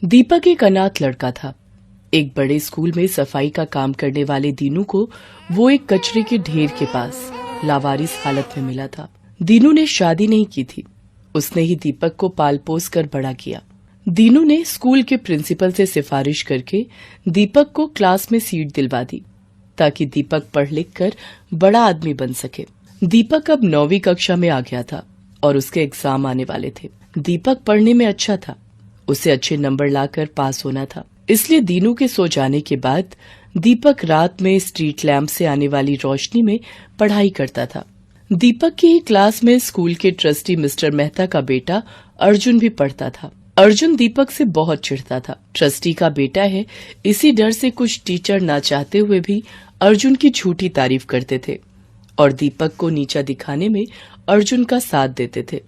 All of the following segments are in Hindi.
दीपक एक अनाथ लड़का था। एक बड़े स्कूल में सफाई का काम करने वाले दीनू को वो एक कचरे के ढेर के पास लावारिस हालत में मिला था। दीनू ने शादी नहीं की थी। उसने ही दीपक को पाल पोस कर बड़ा किया। दीनू ने स्कूल के प्रिंसिपल से सिफारिश करके दीपक को क्लास में सीट दिलवा दी ताकि दीपक पढ़ लिख कर बड़ा आदमी बन सके। दीपक अब 9वीं कक्षा में आ गया था और उसके एग्जाम आने वाले थे। दीपक पढ़ने में अच्छा था। उसे अच्छे नंबर लाकर पास होना था। इसलिए दीनू के सो जाने के बाद दीपक रात में स्ट्रीट लैंप से आने वाली रोशनी में पढ़ाई करता था। दीपक की ही क्लास में स्कूल के ट्रस्टी मिस्टर मेहता का बेटा अर्जुन भी पढ़ता था। अर्जुन दीपक से बहुत चिढ़ता था। ट्रस्टी का बेटा है, इसी डर से कुछ टीचर ना चाहते हुए भी अर्जुन की झूठी तारीफ करते थे और दीपक को नीचा दिखाने में अर्जुन का साथ देते थे।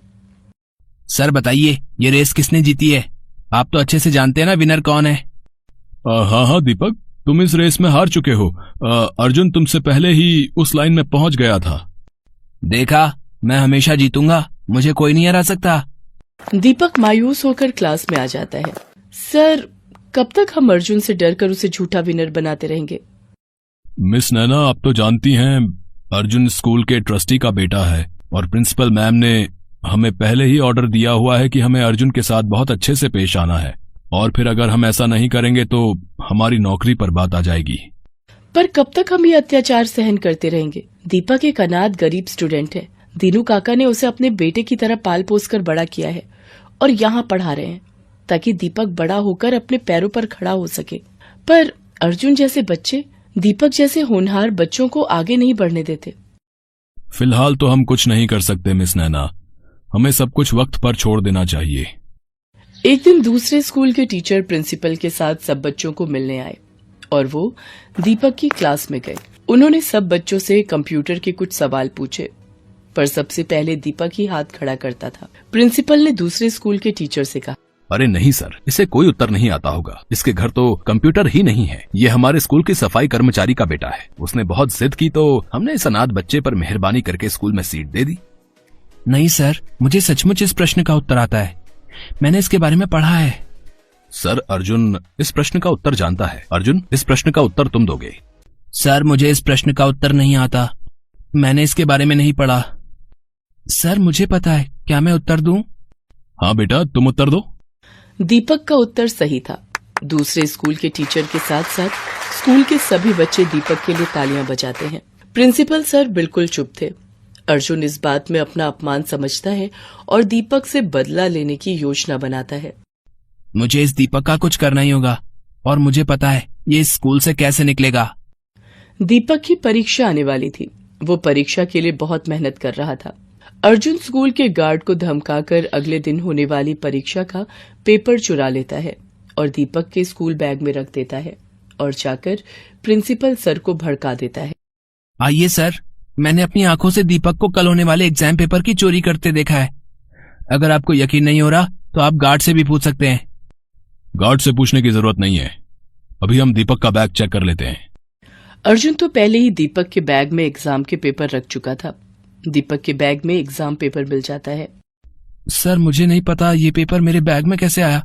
सर बताइए, ये रेस किसने जीती है? आप तो अच्छे से जानते हैं ना विनर कौन है। हाँ दीपक, तुम इस रेस में हार चुके हो। अर्जुन तुमसे पहले ही उस लाइन में पहुंच गया था। देखा, मैं हमेशा जीतूंगा, मुझे कोई नहीं हरा सकता। दीपक मायूस होकर क्लास में आ जाता है। सर, कब तक हम अर्जुन से डरकर उसे झूठा विनर बनाते रहेंगे? मिस नैना, आप तो जानती हैं अर्जुन स्कूल के ट्रस्टी का बेटा है और प्रिंसिपल मैम ने हमें पहले ही ऑर्डर दिया हुआ है कि हमें अर्जुन के साथ बहुत अच्छे से पेश आना है और फिर अगर हम ऐसा नहीं करेंगे तो हमारी नौकरी पर बात आ जाएगी। पर कब तक हम ये अत्याचार सहन करते रहेंगे? दीपक एक अनाथ गरीब स्टूडेंट है। दीनू काका ने उसे अपने बेटे की तरह पाल पोस कर बड़ा किया है और यहाँ पढ़ा रहे हैं ताकि दीपक बड़ा होकर अपने पैरों पर खड़ा हो सके। पर अर्जुन जैसे बच्चे दीपक जैसे होनहार बच्चों को आगे नहीं बढ़ने देते। फिलहाल तो हम कुछ नहीं कर सकते मिस नैना, हमें सब कुछ वक्त पर छोड़ देना चाहिए। एक दिन दूसरे स्कूल के टीचर प्रिंसिपल के साथ सब बच्चों को मिलने आए और वो दीपक की क्लास में गए। उन्होंने सब बच्चों से कंप्यूटर के कुछ सवाल पूछे, पर सबसे पहले दीपक ही हाथ खड़ा करता था। प्रिंसिपल ने दूसरे स्कूल के टीचर से कहा, अरे नहीं सर, इसे कोई उत्तर नहीं आता होगा। इसके घर तो कंप्यूटर ही नहीं है। ये हमारे स्कूल की सफाई कर्मचारी का बेटा है। उसने बहुत जिद की तो हमने इस अनाथ बच्चे पर मेहरबानी करके स्कूल में सीट दे दी। नहीं सर, मुझे सचमुच इस प्रश्न का उत्तर आता है। मैंने इसके बारे में पढ़ा है। सर, अर्जुन इस प्रश्न का उत्तर जानता है। अर्जुन, इस प्रश्न का उत्तर तुम दोगे। सर, मुझे इस प्रश्न का उत्तर नहीं आता। मैंने इसके बारे में नहीं पढ़ा। सर, मुझे पता है, क्या मैं उत्तर दूं? हाँ बेटा, तुम उत्तर दो। दीपक का उत्तर सही था। दूसरे स्कूल के टीचर के साथ साथ स्कूल के सभी बच्चे दीपक के लिए तालियां बजाते हैं। प्रिंसिपल सर बिल्कुल चुप थे। अर्जुन इस बात में अपना अपमान समझता है और दीपक से बदला लेने की योजना बनाता है। मुझे इस दीपक का कुछ करना ही होगा और मुझे पता है ये इस स्कूल से कैसे निकलेगा। दीपक की परीक्षा आने वाली थी। वो परीक्षा के लिए बहुत मेहनत कर रहा था। अर्जुन स्कूल के गार्ड को धमकाकर अगले दिन होने वाली परीक्षा का पेपर चुरा लेता है और दीपक के स्कूल बैग में रख देता है और जाकर प्रिंसिपल सर को भड़का देता है। आइए सर, मैंने अपनी आंखों से दीपक को कल होने वाले एग्जाम पेपर की चोरी करते देखा है। अगर आपको यकीन नहीं हो रहा तो आप गार्ड से भी पूछ सकते हैं। गार्ड से पूछने की जरूरत नहीं है, अभी हम दीपक का बैग चेक कर लेते हैं। अर्जुन तो पहले ही दीपक के बैग में एग्जाम के पेपर रख चुका था। दीपक के बैग में एग्जाम पेपर मिल जाता है। सर, मुझे नहीं पता ये पेपर मेरे बैग में कैसे आया।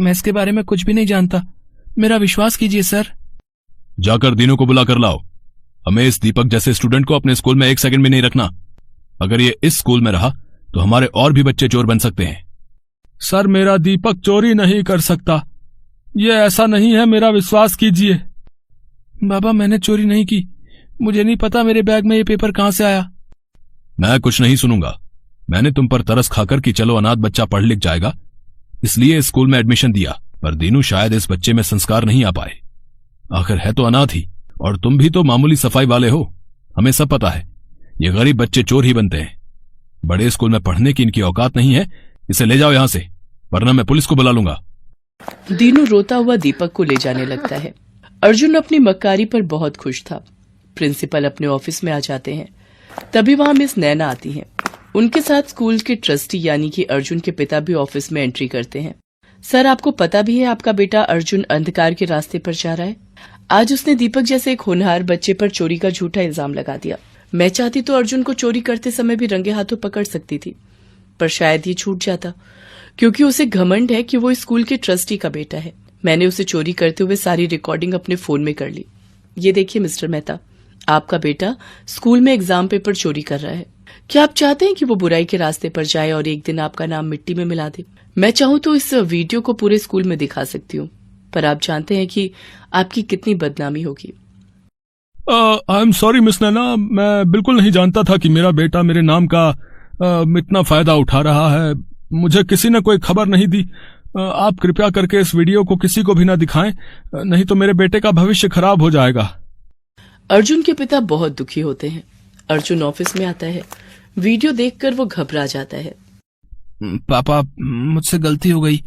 मैं इसके बारे में कुछ भी नहीं जानता। मेरा विश्वास कीजिए सर। जाकर दीनू को बुला कर लाओ। हमें इस दीपक जैसे स्टूडेंट को अपने स्कूल में एक सेकंड भी नहीं रखना। अगर ये इस स्कूल में रहा तो हमारे और भी बच्चे चोर बन सकते हैं। सर, मेरा दीपक चोरी नहीं कर सकता। ये ऐसा नहीं है, मेरा विश्वास कीजिए। बाबा, मैंने चोरी नहीं की। मुझे नहीं पता मेरे बैग में ये पेपर कहां से आया। मैं कुछ नहीं सुनूंगा। मैंने तुम पर तरस खाकर कि चलो अनाथ बच्चा पढ़ लिख जाएगा, इसलिए इस स्कूल में एडमिशन दिया, पर दीनू शायद इस बच्चे में संस्कार नहीं आ पाए। आखिर है तो अनाथ ही, और तुम भी तो मामूली सफाई वाले हो। हमें सब पता है ये गरीब बच्चे चोर ही बनते हैं। बड़े स्कूल में पढ़ने की इनकी औकात नहीं है। इसे ले जाओ यहां से, वरना मैं पुलिस को बुला लूंगा। दीनू रोता हुआ दीपक को ले जाने लगता है। अर्जुन अपनी मक्कारी पर बहुत खुश था। प्रिंसिपल अपने ऑफिस में आ जाते हैं। तभी वहां मिस नैना आती हैं। उनके साथ स्कूल के ट्रस्टी यानी कि अर्जुन के पिता भी ऑफिस में एंट्री करते हैं। सर, आपको पता भी है आपका बेटा अर्जुन अंधकार के रास्ते पर जा रहा है। आज उसने दीपक जैसे एक होनहार बच्चे पर चोरी का झूठा इल्जाम लगा दिया। मैं चाहती तो अर्जुन को चोरी करते समय भी रंगे हाथों पकड़ सकती थी, पर शायद ये छूट जाता क्योंकि उसे घमंड है कि वो इस स्कूल के ट्रस्टी का बेटा है। मैंने उसे चोरी करते हुए सारी रिकॉर्डिंग अपने फोन में कर ली। ये देखिए मिस्टर मेहता, आपका बेटा स्कूल में एग्जाम पेपर चोरी कर रहा है। क्या आप चाहते हैं कि वो बुराई के रास्ते पर जाए और एक दिन आपका नाम मिट्टी में मिला दे? मैं चाहूं तो इस वीडियो को पूरे स्कूल में दिखा सकती हूँ, पर आप जानते हैं कि आपकी कितनी बदनामी होगी। आई एम सॉरी मिस नैना, मैं बिल्कुल नहीं जानता था कि मेरा बेटा मेरे नाम का इतना फायदा उठा रहा है। मुझे किसी ने कोई खबर नहीं दी। आप कृपया करके इस वीडियो को किसी को भी ना दिखाएं, नहीं तो मेरे बेटे का भविष्य खराब हो जाएगा। अर्जुन के पिता बहुत दुखी होते हैं। अर्जुन ऑफिस में आता है। वीडियो देखकर वो घबरा जाता है। पापा, मुझसे गलती हो गई।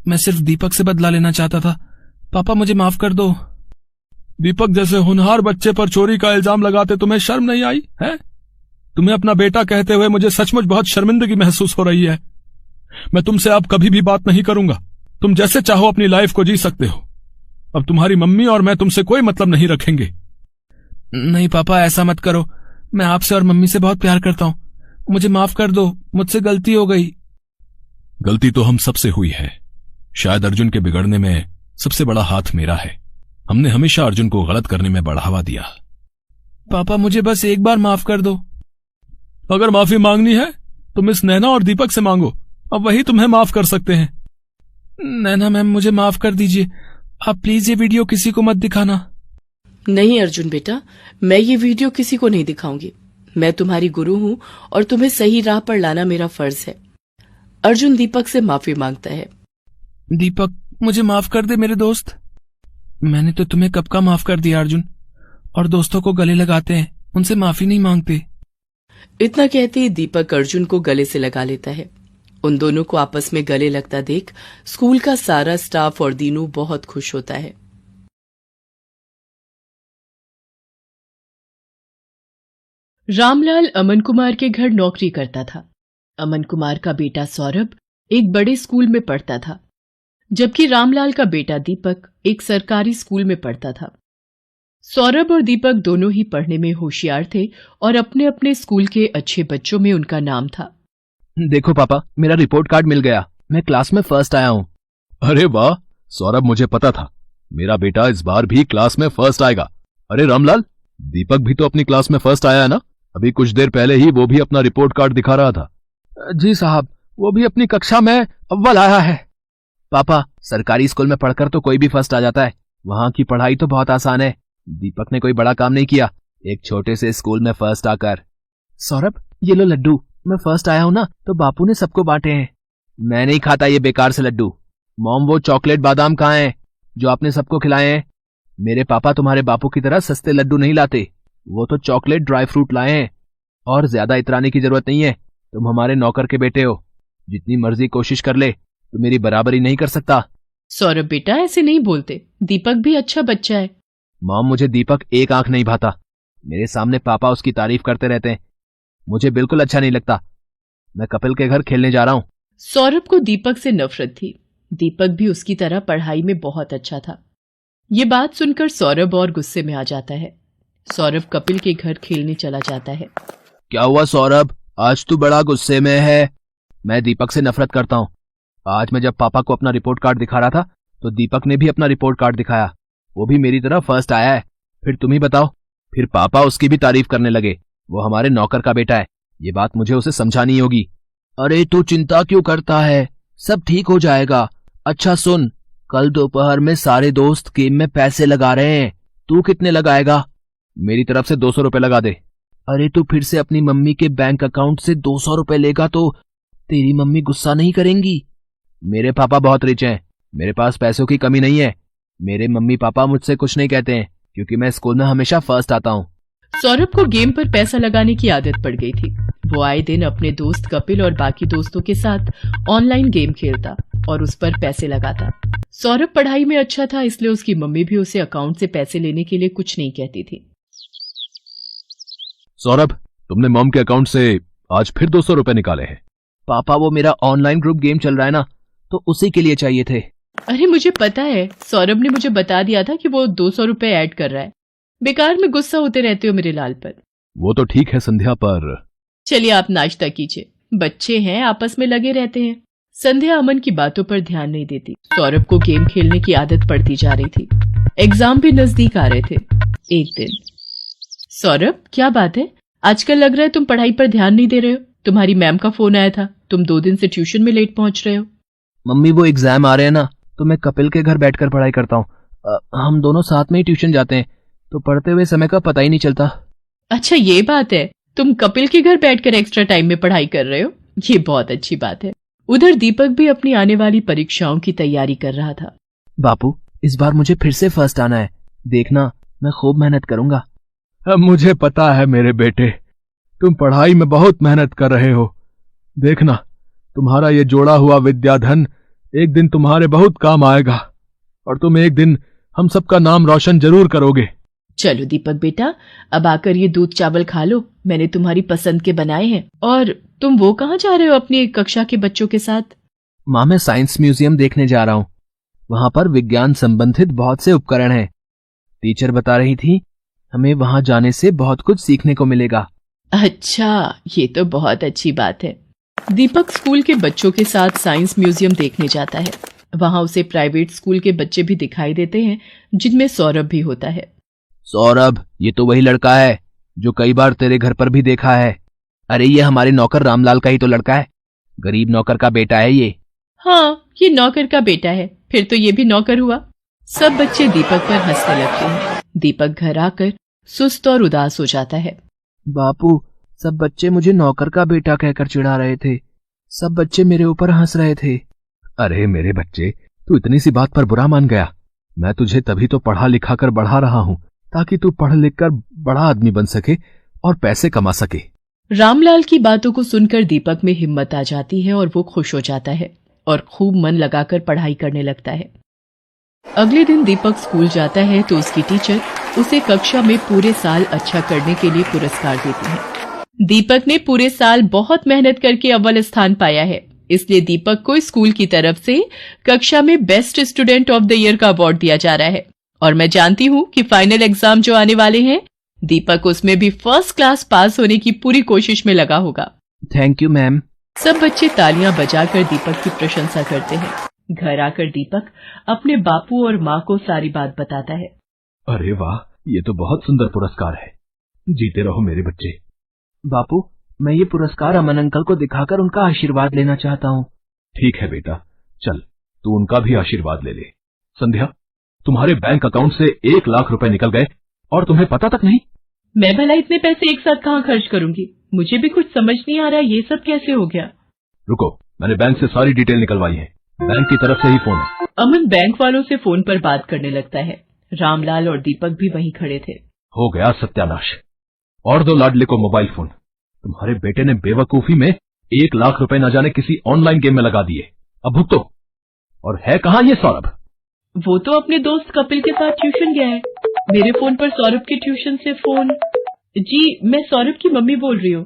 मैं सिर्फ दीपक से बदला लेना चाहता था। पापा, मुझे माफ कर दो। दीपक जैसे होनहार बच्चे पर चोरी का इल्जाम लगाते तुम्हें शर्म नहीं आई है? तुम्हें अपना बेटा कहते हुए मुझे सचमुच बहुत शर्मिंदगी महसूस हो रही है। मैं तुमसे अब कभी भी बात नहीं करूंगा। तुम जैसे चाहो अपनी लाइफ को जी सकते हो। अब तुम्हारी मम्मी और मैं तुमसे कोई मतलब नहीं रखेंगे। नहीं पापा, ऐसा मत करो। मैं आपसे और मम्मी से बहुत प्यार करता हूँ। मुझे माफ कर दो, मुझसे गलती हो गई। गलती तो हम सबसे हुई है। शायद अर्जुन के बिगड़ने में सबसे बड़ा हाथ मेरा है। हमने हमेशा अर्जुन को गलत करने में बढ़ावा दिया। पापा, मुझे बस एक बार माफ कर दो। अगर माफी मांगनी है तो मिस नैना और दीपक से मांगो, अब वही तुम्हें माफ कर सकते हैं। नैना मैम, मुझे माफ कर दीजिए। आप प्लीज ये वीडियो किसी को मत दिखाना। नहीं अर्जुन बेटा, मैं ये वीडियो किसी को नहीं दिखाऊंगी। मैं तुम्हारी गुरु हूं और तुम्हें सही राह पर लाना मेरा फर्ज है। अर्जुन दीपक से माफी मांगता है। दीपक, मुझे माफ कर दे मेरे दोस्त। मैंने तो तुम्हें कब का माफ कर दिया अर्जुन। और दोस्तों को गले लगाते हैं, उनसे माफी नहीं मांगते। इतना कहते ही दीपक अर्जुन को गले से लगा लेता है। उन दोनों को आपस में गले लगता देख स्कूल का सारा स्टाफ और दीनू बहुत खुश होता है। रामलाल अमन कुमार के घर नौकरी करता था। अमन कुमार का बेटा सौरभ एक बड़े स्कूल में पढ़ता था, जबकि रामलाल का बेटा दीपक एक सरकारी स्कूल में पढ़ता था। सौरभ और दीपक दोनों ही पढ़ने में होशियार थे और अपने अपने स्कूल के अच्छे बच्चों में उनका नाम था। देखो पापा, मेरा रिपोर्ट कार्ड मिल गया। मैं क्लास में फर्स्ट आया हूँ। अरे वाह सौरभ, मुझे पता था मेरा बेटा इस बार भी क्लास में फर्स्ट आएगा। अरे रामलाल, दीपक भी तो अपनी क्लास में फर्स्ट आया है ना? अभी कुछ देर पहले ही वो भी अपना रिपोर्ट कार्ड दिखा रहा था। जी साहब, वो भी अपनी कक्षा में अव्वल आया है। पापा, सरकारी स्कूल में पढ़कर तो कोई भी फर्स्ट आ जाता है। वहाँ की पढ़ाई तो बहुत आसान है। दीपक ने कोई बड़ा काम नहीं किया, एक छोटे से स्कूल में फर्स्ट आकर। सौरभ, ये लो लड्डू। मैं फर्स्ट आया हूँ ना, तो बापू ने सबको बांटे हैं। मैं नहीं खाता ये बेकार से लड्डू। मॉम, वो चॉकलेट बादाम कहाँ हैं जो आपने सबको खिलाए हैं? मेरे पापा तुम्हारे बापू की तरह सस्ते लड्डू नहीं लाते। वो तो चॉकलेट ड्राई फ्रूट लाए हैं। और ज्यादा इतराने की जरूरत नहीं है। तुम हमारे नौकर के बेटे हो। जितनी मर्जी कोशिश कर ले, तो मेरी बराबरी नहीं कर सकता। सौरभ बेटा, ऐसे नहीं बोलते। दीपक भी अच्छा बच्चा है। मॉम, मुझे दीपक एक आंख नहीं भाता। मेरे सामने पापा उसकी तारीफ करते रहते हैं। मुझे बिल्कुल अच्छा नहीं लगता। मैं कपिल के घर खेलने जा रहा हूँ। सौरभ को दीपक से नफरत थी। दीपक भी उसकी तरह पढ़ाई में बहुत अच्छा था। ये बात सुनकर सौरभ और गुस्से में आ जाता है। सौरभ कपिल के घर खेलने चला जाता है। क्या हुआ सौरभ, आज तू बड़ा गुस्से में है? मैं दीपक से नफरत करता हूँ। आज मैं जब पापा को अपना रिपोर्ट कार्ड दिखा रहा था, तो दीपक ने भी अपना रिपोर्ट कार्ड दिखाया। वो भी मेरी तरह फर्स्ट आया है। फिर तुम ही बताओ। फिर पापा उसकी भी तारीफ करने लगे। वो हमारे नौकर का बेटा है। ये बात मुझे उसे समझानी होगी। अरे तू चिंता क्यों करता है, सब ठीक हो जाएगा। अच्छा सुन, कल दोपहर में सारे दोस्त गेम में पैसे लगा रहे हैं। तू कितने लगाएगा? मेरी तरफ से 200 रुपए लगा दे। अरे तू फिर से अपनी मम्मी के बैंक अकाउंट से 200 रुपए लेगा तो तेरी मम्मी गुस्सा नहीं करेंगी? मेरे पापा बहुत रिच हैं, मेरे पास पैसों की कमी नहीं है। मेरे मम्मी पापा मुझसे कुछ नहीं कहते हैं, क्योंकि मैं स्कूल में हमेशा फर्स्ट आता हूँ। सौरभ को गेम पर पैसा लगाने की आदत पड़ गई थी। वो आए दिन अपने दोस्त कपिल और बाकी दोस्तों के साथ ऑनलाइन गेम खेलता और उस पर पैसे लगाता। सौरभ पढ़ाई में अच्छा था, इसलिए उसकी मम्मी भी उसे अकाउंट से पैसे लेने के लिए कुछ नहीं कहती थी। सौरभ, तुमने मॉम के अकाउंट से आज फिर 200 रुपए निकाले हैं। पापा, वो मेरा ऑनलाइन ग्रुप गेम चल रहा है ना, तो उसी के लिए चाहिए थे। अरे मुझे पता है, सौरभ ने मुझे बता दिया था कि वो 200 रुपए ऐड कर रहा है। बेकार में गुस्सा होते रहते हो मेरे लाल पर। वो तो ठीक है संध्या, पर चलिए आप नाश्ता कीजिए। बच्चे हैं, आपस में लगे रहते हैं। संध्या अमन की बातों पर ध्यान नहीं देती। सौरभ को गेम खेलने की आदत पड़ती जा रही थी। एग्जाम भी नजदीक आ रहे थे। एक दिन, सौरभ क्या बात है, आजकल लग रहा है तुम पढ़ाई पर ध्यान नहीं दे रहे हो। तुम्हारी मैम का फोन आया था, तुम 2 दिन से ट्यूशन में लेट पहुंच रहे हो। मम्मी वो एग्जाम आ रहे हैं ना, तो मैं कपिल के घर बैठकर पढ़ाई करता हूँ। हम दोनों साथ में ही ट्यूशन जाते हैं, तो पढ़ते हुए समय का पता ही नहीं चलता। अच्छा ये बात है, तुम कपिल के घर बैठकर एक्स्ट्रा टाइम में पढ़ाई कर रहे हो, ये बहुत अच्छी बात है। उधर दीपक भी अपनी आने वाली परीक्षाओं की तैयारी कर रहा था। बापू इस बार मुझे फिर से फर्स्ट आना है, देखना मैं खूब मेहनत करूंगा। अब मुझे पता है मेरे बेटे, तुम पढ़ाई में बहुत मेहनत कर रहे हो। देखना तुम्हारा ये जोड़ा हुआ विद्याधन एक दिन तुम्हारे बहुत काम आएगा, और तुम एक दिन हम सबका नाम रोशन जरूर करोगे। चलो दीपक बेटा, अब आकर ये दूध चावल खा लो, मैंने तुम्हारी पसंद के बनाए हैं। और तुम वो कहाँ जा रहे हो अपनी कक्षा के बच्चों के साथ? माँ मैं साइंस म्यूजियम देखने जा रहा हूँ। वहां पर विज्ञान संबंधित बहुत से उपकरण हैं। टीचर बता रही थी हमें वहां जाने से बहुत कुछ सीखने को मिलेगा। अच्छा, ये तो बहुत अच्छी बात है। दीपक स्कूल के बच्चों के साथ साइंस म्यूजियम देखने जाता है। वहां उसे प्राइवेट स्कूल के बच्चे भी दिखाई देते हैं, जिनमें सौरभ भी होता है। सौरभ ये तो वही लड़का है जो कई बार तेरे घर पर भी देखा है। अरे ये हमारे नौकर रामलाल का ही तो लड़का है, गरीब नौकर का बेटा है ये। हाँ, ये नौकर का बेटा है, फिर तो ये भी नौकर हुआ। सब बच्चे दीपक पर हंसने लगते हैं। दीपक घर आकर सुस्त और उदास हो जाता है। बापू सब बच्चे मुझे नौकर का बेटा कहकर चिढ़ा रहे थे, सब बच्चे मेरे ऊपर हंस रहे थे। अरे मेरे बच्चे, तू इतनी सी बात पर बुरा मान गया। मैं तुझे तभी तो पढ़ा लिखा कर बढ़ा रहा हूँ, ताकि तू पढ़ लिख कर बड़ा आदमी बन सके और पैसे कमा सके। रामलाल की बातों को सुनकर दीपक में हिम्मत आ जाती है और वो खुश हो जाता है और खूब मन लगाकर पढ़ाई करने लगता है। अगले दिन दीपक स्कूल जाता है तो उसकी टीचर उसे कक्षा में पूरे साल अच्छा करने के लिए पुरस्कार देती है। दीपक ने पूरे साल बहुत मेहनत करके अव्वल स्थान पाया है, इसलिए दीपक को स्कूल की तरफ से कक्षा में best student of the year का अवार्ड दिया जा रहा है। और मैं जानती हूँ कि फाइनल एग्जाम जो आने वाले हैं, दीपक उसमें भी फर्स्ट क्लास पास होने की पूरी कोशिश में लगा होगा। Thank you ma'am. सब बच्चे तालियां बजाकर दीपक की प्रशंसा करते हैं। घर आकर दीपक अपने बापू और माँ को सारी बात बताता है। अरे वाह, ये तो बहुत सुंदर पुरस्कार है, जीते रहो मेरे बच्चे। बापू मैं ये पुरस्कार अमन अंकल को दिखाकर उनका आशीर्वाद लेना चाहता हूँ। ठीक है बेटा, चल तू उनका भी आशीर्वाद ले ले। संध्या, तुम्हारे बैंक अकाउंट से 1 लाख रुपए निकल गए और तुम्हें पता तक नहीं। मैं भला इतने पैसे एक साथ कहाँ खर्च करूंगी, मुझे भी कुछ समझ नहीं आ रहा ये सब कैसे हो गया। रुको, मैंने बैंक से सारी डिटेल निकलवाई है, बैंक की तरफ से ही फोन है। अमन बैंक वालों से फोन पर बात करने लगता है। रामलाल और दीपक भी वहीं खड़े थे। हो गया सत्यानाश, और दो लाडले को मोबाइल फोन। तुम्हारे बेटे ने बेवकूफी में 1 लाख रुपए न जाने किसी ऑनलाइन गेम में लगा दिए। अब भुगतो। और है कहाँ ये सौरभ? वो तो अपने दोस्त कपिल के साथ ट्यूशन गया है। मेरे फोन पर सौरभ के ट्यूशन से फोन। जी, मैं सौरभ की मम्मी बोल रही हूँ।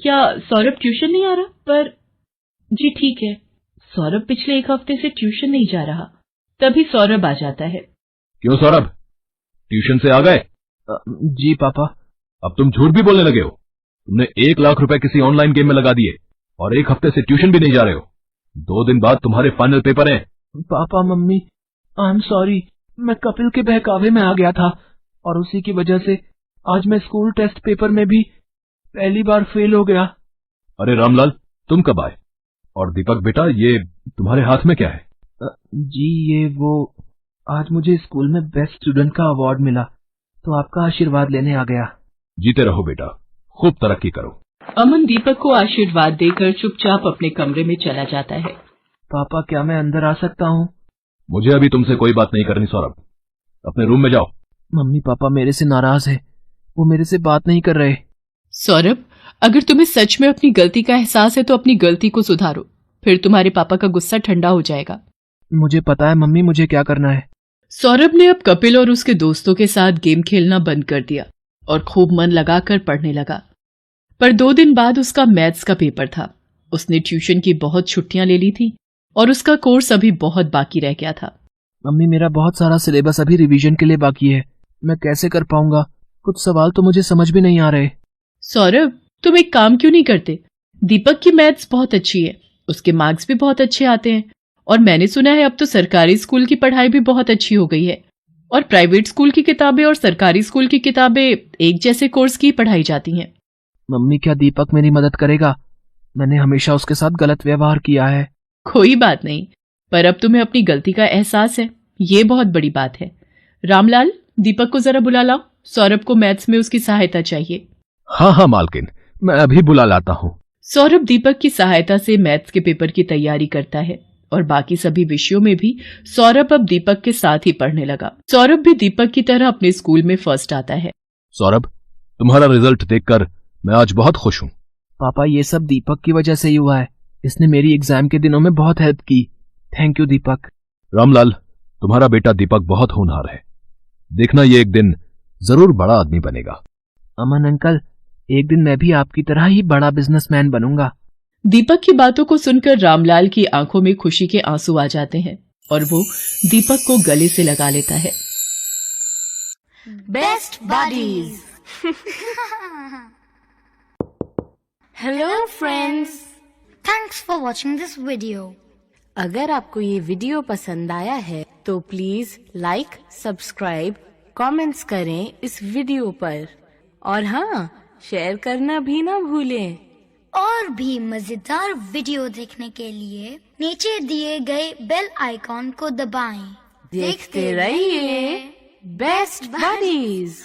क्या सौरभ ट्यूशन नहीं आ रहा? पर जी ठीक है, सौरभ पिछले 1 हफ्ते से ट्यूशन नहीं जा रहा। तभी सौरभ आ जाता है। क्यों सौरभ, ट्यूशन से आ गए? जी पापा। अब तुम झूठ भी बोलने लगे हो। तुमने 1 लाख रुपए किसी ऑनलाइन गेम में लगा दिए और 1 हफ्ते से ट्यूशन भी नहीं जा रहे हो। 2 दिन बाद तुम्हारे फाइनल पेपर हैं। Papa mummy I am sorry, मैं कपिल के बहकावे में आ गया था और उसी की वजह से आज मैं स्कूल टेस्ट पेपर में भी पहली बार फेल हो गया। अरे रामलाल, तुम कब आए? और दीपक बेटा, ये तुम्हारे हाथ में क्या है? जी ये वो, आज मुझे स्कूल में बेस्ट स्टूडेंट का अवार्ड मिला तो आपका आशीर्वाद लेने आ गया। जीते रहो बेटा, खूब तरक्की करो। अमन दीपक को आशीर्वाद देकर चुपचाप अपने कमरे में चला जाता है। पापा क्या मैं अंदर आ सकता हूँ? मुझे अभी तुमसे कोई बात नहीं करनी सौरभ, अपने रूम में जाओ। मम्मी पापा मेरे से नाराज है, वो मेरे से बात नहीं कर रहे। सौरभ, अगर तुम्हें सच में अपनी गलती का एहसास है तो अपनी गलती को सुधारो, फिर तुम्हारे पापा का गुस्सा ठंडा हो जाएगा। मुझे पता है मम्मी, मुझे क्या करना है। सौरभ ने अब कपिल और उसके दोस्तों के साथ गेम खेलना बंद कर दिया और खूब मन लगाकर पढ़ने लगा। पर 2 दिन बाद उसका मैथ्स का पेपर था। उसने ट्यूशन की बहुत छुट्टियां ले ली थी और उसका कोर्स अभी बहुत बाकी रह गया था। मम्मी मेरा बहुत सारा सिलेबस अभी रिवीजन के लिए बाकी है, मैं कैसे कर पाऊंगा? कुछ सवाल तो मुझे समझ भी नहीं आ रहे। सौरभ, तुम एक काम क्यों नहीं करते? दीपक की मैथ्स बहुत अच्छी है, उसके मार्क्स भी बहुत अच्छे आते हैं और मैंने सुना है अब तो सरकारी स्कूल की पढ़ाई भी बहुत अच्छी हो गई है और प्राइवेट स्कूल की किताबें और सरकारी स्कूल की किताबें एक जैसे कोर्स की पढ़ाई जाती हैं। मम्मी, क्या दीपक मेरी मदद करेगा? मैंने हमेशा उसके साथ गलत व्यवहार किया है। कोई बात नहीं, पर अब तुम्हें अपनी गलती का एहसास है, ये बहुत बड़ी बात है। रामलाल, दीपक को जरा बुला लाओ, सौरभ को मैथ्स में उसकी सहायता चाहिए। हाँ हाँ मालकिन, मैं अभी बुला लाता हूँ। सौरभ दीपक की सहायता से मैथ्स के पेपर की तैयारी करता है और बाकी सभी विषयों में भी सौरभ अब दीपक के साथ ही पढ़ने लगा। सौरभ भी दीपक की तरह अपने स्कूल में फर्स्ट आता है। सौरभ, तुम्हारा रिजल्ट देखकर मैं आज बहुत खुश हूँ। पापा, ये सब दीपक की वजह से ही हुआ है। इसने मेरी एग्जाम के दिनों में बहुत हेल्प की। थैंक यू दीपक। रामलाल, तुम्हारा बेटा दीपक बहुत होनहार है। देखना ये एक दिन जरूर बड़ा आदमी बनेगा। अमन अंकल, एक दिन मैं भी आपकी तरह ही बड़ा बिजनेसमैन बनूंगा। दीपक की बातों को सुनकर रामलाल की आंखों में खुशी के आंसू आ जाते हैं और वो दीपक को गले से लगा लेता है। Best buddies. Hello friends, thanks for watching this video. अगर आपको ये वीडियो पसंद आया है तो प्लीज लाइक, सब्सक्राइब, कमेंट्स करें इस वीडियो पर और हाँ, शेयर करना भी ना भूलें। और भी मजेदार वीडियो देखने के लिए नीचे दिए गए बेल आइकॉन को दबाएं। देखते रहिए बेस्ट बडीज।